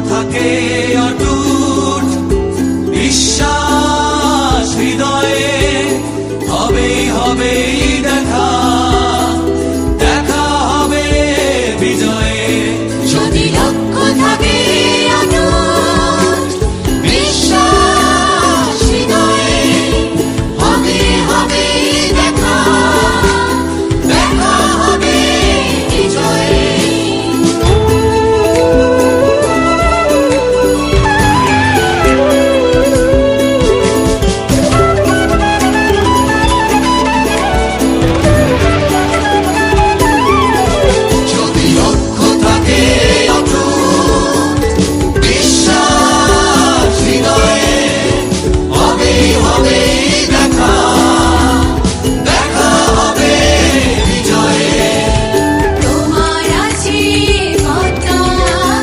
থাকে অটুট বিশ্বাস হৃদয়ে, হবেই হবেই দেখা, দেখা হবে বিজয়ে। যদি লক্ষ্য থাকে